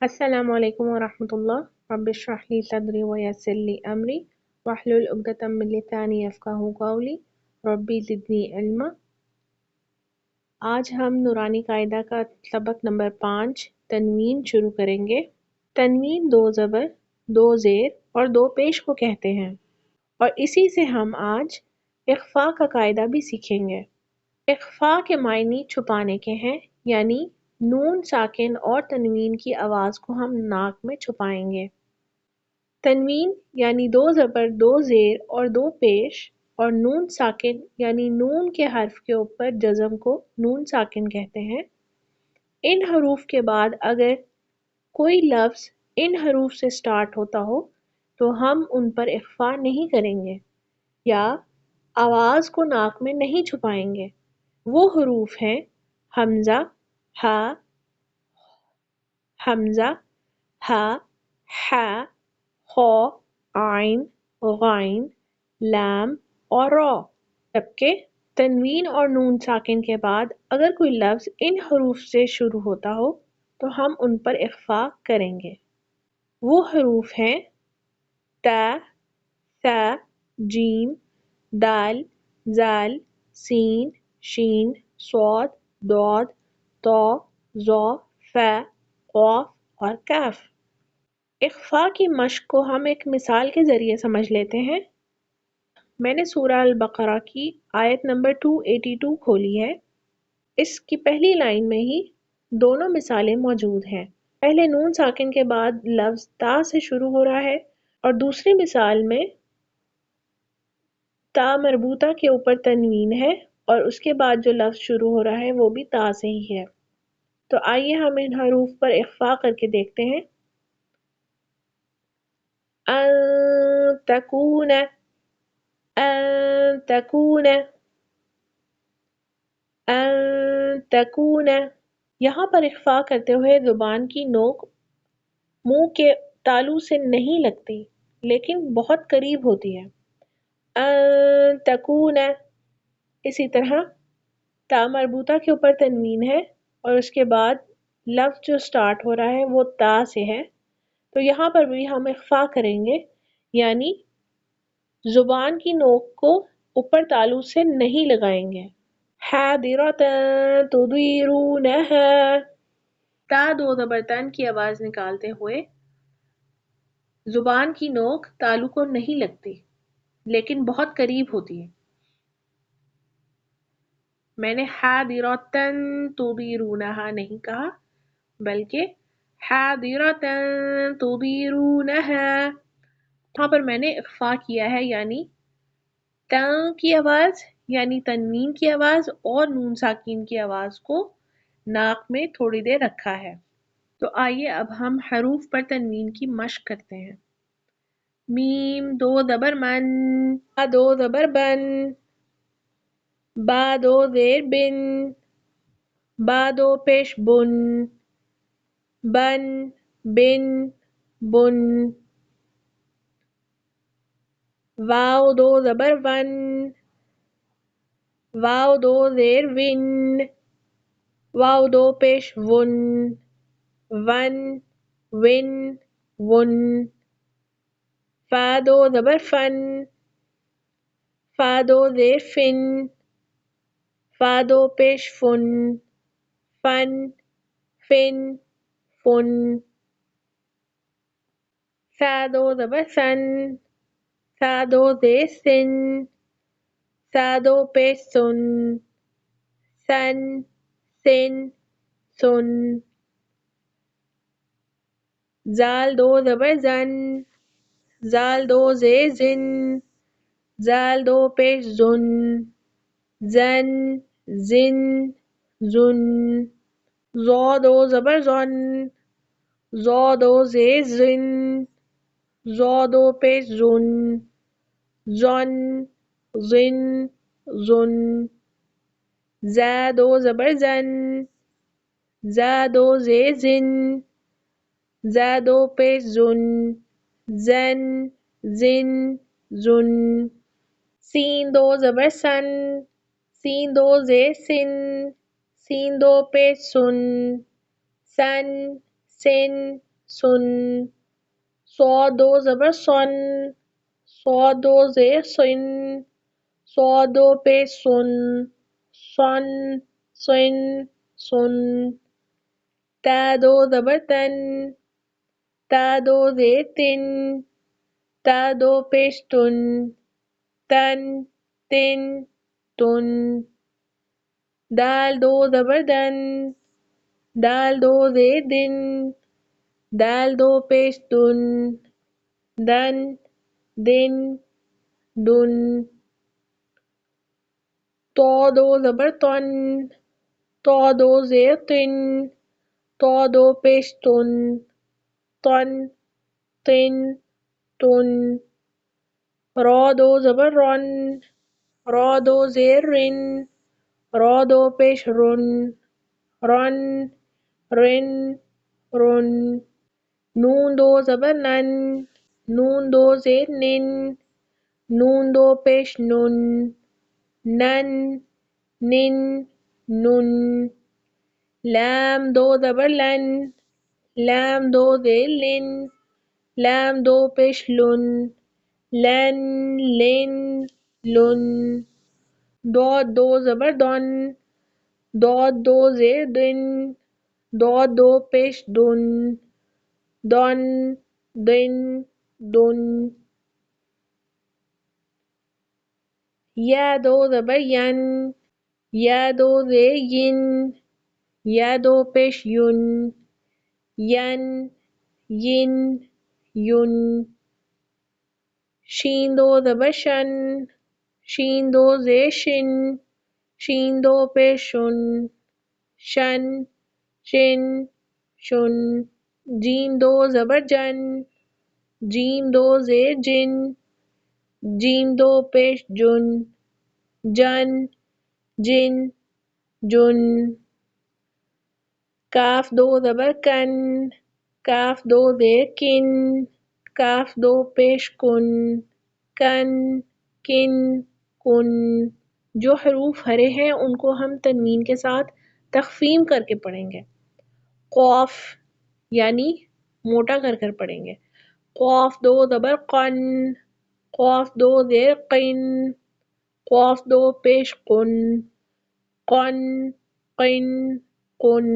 السلام علیکم ورحمۃ اللہ رب اشرح لی صدری ویسر لی امری واحلل عقدۃ من لسانی یفقہوا قولی ربی زدنی علما۔ آج ہم نورانی قاعدہ کا سبق نمبر 5 تنوین شروع کریں گے۔ تنوین 2 زبر، 2 زیر اور 2 پیش کو کہتے ہیں، اور اسی سے ہم آج اخفاء کا قاعدہ بھی سیکھیں گے۔ اخفاء کے معنی چھپانے کے ہیں، یعنی نون ساکن اور تنوین کی آواز کو ہم ناک میں چھپائیں گے۔ تنوین یعنی 2 زبر، 2 زیر اور 2 پیش، اور نون ساکن یعنی نون کے حرف کے اوپر جزم کو نون ساکن کہتے ہیں۔ ان حروف کے بعد اگر کوئی لفظ ان حروف سے سٹارٹ ہوتا ہو تو ہم ان پر اخفاء نہیں کریں گے یا آواز کو ناک میں نہیں چھپائیں گے۔ وہ حروف ہیں حمزہ، ہا، حمزہ، ہا، حا، خا، عین، غین، لام اور را۔ جبکہ تنوین اور نون ساکن کے بعد اگر کوئی لفظ ان حروف سے شروع ہوتا ہو تو ہم ان پر اخفاء کریں گے۔ وہ حروف ہیں تا، ثا، جیم، دال، زال، سین، شین، صاد، ضاد، طا، ظا، فا، قاف اور کاف۔ اخفاء کی مشق کو ہم ایک مثال کے ذریعے سمجھ لیتے ہیں۔ میں نے سورہ البقرہ کی آیت نمبر 282 کھولی ہے۔ اس کی پہلی لائن میں ہی دونوں مثالیں موجود ہیں۔ پہلے نون ساکن کے بعد لفظ تا سے شروع ہو رہا ہے، اور دوسری مثال میں تا مربوطہ کے اوپر تنوین ہے اور اس کے بعد جو لفظ شروع ہو رہا ہے وہ بھی تا سے ہی ہے۔ تو آئیے ہم ان حروف پر اخفاء کر کے دیکھتے ہیں۔ ان تکون، ان تکون، ان تکون۔ یہاں پر اخفاء کرتے ہوئے زبان کی نوک منہ کے تالو سے نہیں لگتی لیکن بہت قریب ہوتی ہے۔ ان تکون۔ اسی طرح تا مربوطہ کے اوپر تنوین ہے اور اس کے بعد لفظ جو سٹارٹ ہو رہا ہے وہ تا سے ہے، تو یہاں پر بھی ہم اخفاء کریں گے، یعنی زبان کی نوک کو اوپر تالو سے نہیں لگائیں گے۔ حاضرة تدیرونها۔ تا 2 زبر تن کی آواز نکالتے ہوئے زبان کی نوک تالو کو نہیں لگتی لیکن بہت قریب ہوتی ہے۔ میں نے حاضرة تدیرونها نہیں کہا بلکہ حاضرة تدیرونها۔ یہاں پر میں نے اخفاء کیا ہے، یعنی تن کی آواز یعنی تنوین کی آواز اور نون ساکین کی آواز کو ناک میں تھوڑی دیر رکھا ہے۔ تو آئیے اب ہم حروف پر تنوین کی مشق کرتے ہیں۔ میم 2 زبر من، با 2 زبر بن، با 2 زیر بن، با 2 پیش بن، بن، بن، بن۔ واو 2 زبر ون، واو 2 زیر ون، واو 2 پیش ون، ون، ون، ون۔ فا 2 زبر فن، فا 2 زیر فن، فا 2 پیش فن، فن، فن، فن۔ سا 2 زبر سن، سا 2 زیر سن، سا 2 پیش سن، سن، سن، سن۔ زال 2 زبر زن، زال 2 زیر زن، زال 2 پیش زن، زن، زن، زن۔ زا 2 زبر زن، زا 2 زیر زن، زا 2 پیش زن، زن، زن، زن۔ زا 2 زبر زن، زا 2 زیر زن، زا 2 پیش زن، زن، زن، زن۔ سین 2 زبر سن، سین 2 زیر سن، سین 2 پیش سن، سن، سن، سن. ص دو زبر سن. ص دو زیر سن. ص دو پیش سن. سن سن سن. ت دو زبر تن. ت دو زیر تن. ت دو پیش تن. تن تن تن. دال دو زبر دن. دال دو زیر دن. دال دو پیش دن. دن دن دن. تو دو زبر تن. تو دو زیر تن. تو دو پیش تن. تن تن تن. را دو زبر رن. را دو زیر رن. را دو پیش رن. رن رن رن. نون دو زبر نن. نون دو زیر نن. نون دو پیش نن. نن نن نن. لام دو زبر لن. لام دو زیر لن. لام دو پیش لن. لن لن لن. ضاد دو زبر دن. ضاد دو زیر دن. ضاد دو پیش دن. دن دن دن. یا دو زبر ین. یا دو زیر ین. یا دو پیش یون. ین ین یون. شین دو زبر شن. شین دو زیر شن. شین دو پیش شن. شن شن شن. جیم دو زبر جن. جیم دو زیر جن. جیم دو پیش جن. جن جن جن. کاف دو زبر کن. کاف دو زیر کن. کاف دو پیش کن. کن کن کن. جو حروف ہرے ہیں ان کو ہم تنوین کے ساتھ تخفیم کر کے پڑھیں گے. قاف یعنی موٹا کر کر پڑھیں گے. قاف دو زبر قن. قاف دو زیر قن. قاف دو پیش قن. قن قن قن.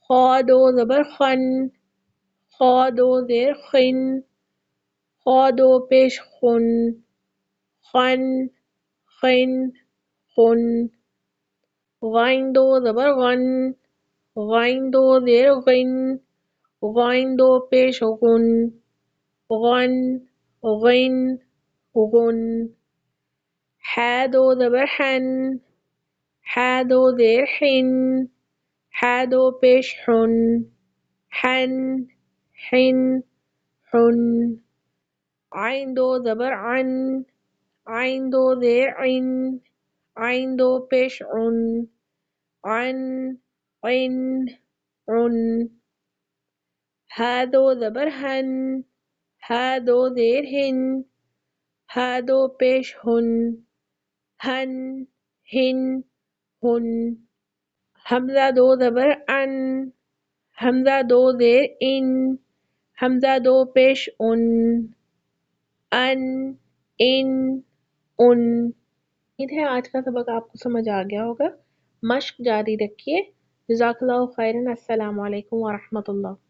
خا دو زبر خن. خا دو زیر خن. خا دو پیش خن. خن خن خن. غین دو زبر غن. غین دو زیر غن. غین دو پیش غن. غن غن غن. ح دو زبر حن. ح دو زیر حن. ح دو پیش حن. حن حن حن. عین دو زبر عن. عین دو زیر عن. عین دو پیش عن. عن عن عن. ح دو زبر ہن. ح دو زیر ہن. ح دو پیش ہن. ہن ہن ہن. حمزہ دو زبر ان. حمزہ دو زیر ان. حمزہ دو پیش ان. ان ان ان. امید ہے آج کا سبق آپ کو سمجھ آ گیا ہوگا. مشق جاری رکھیے. جزاک اللہ خیرن. السلام علیکم ورحمۃ اللہ.